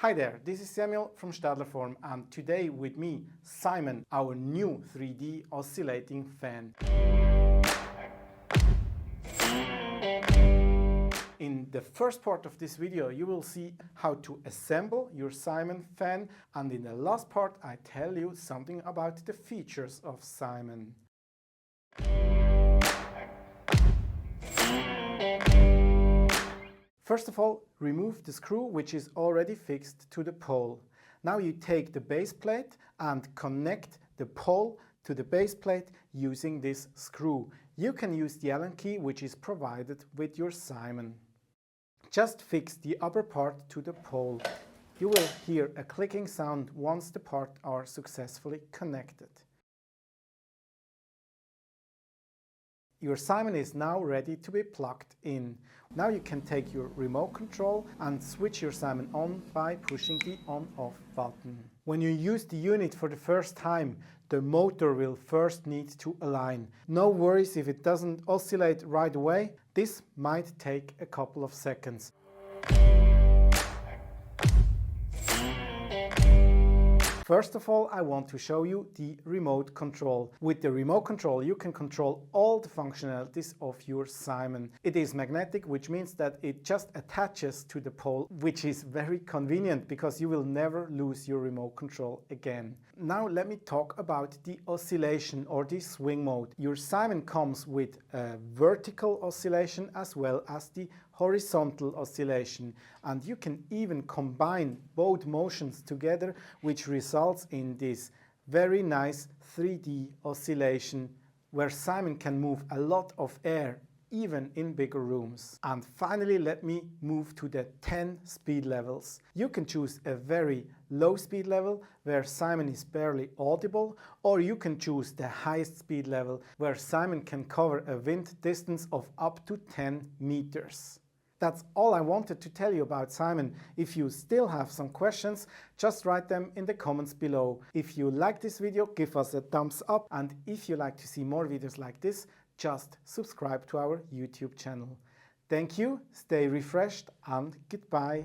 Hi there, this is Samuel from Stadler Form, and today with me, Simon, our new 3D oscillating fan. In the first part of this video, you will see how to assemble your Simon fan, and in the last part, I tell you something about the features of Simon. First of all, remove the screw which is already fixed to the pole. Now you take the base plate and connect the pole to the base plate using this screw. You can use the Allen key which is provided with your Simon. Just fix the upper part to the pole. You will hear a clicking sound once the parts are successfully connected. Your Simon is now ready to be plugged in. Now you can take your remote control and switch your Simon on by pushing the on-off button. When you use the unit for the first time, the motor will first need to align. No worries if it doesn't oscillate right away. This might take a couple of seconds. First of all, I want to show you the remote control. With the remote control, you can control all the functionalities of your Simon. It is magnetic, which means that it just attaches to the pole, which is very convenient because you will never lose your remote control again. Now let me talk about the oscillation or the swing mode. Your Simon comes with a vertical oscillation as well as the horizontal oscillation, and you can even combine both motions together, which results in this very nice 3D oscillation where Simon can move a lot of air even in bigger rooms. And finally, let me move to the 10 speed levels. You can choose a very low speed level where Simon is barely audible, or you can choose the highest speed level where Simon can cover a wind distance of up to 10 meters. That's all I wanted to tell you about Simon. If you still have some questions, just write them in the comments below. If you like this video, give us a thumbs up, and if you like to see more videos like this, just subscribe to our YouTube channel. Thank you, stay refreshed, and goodbye.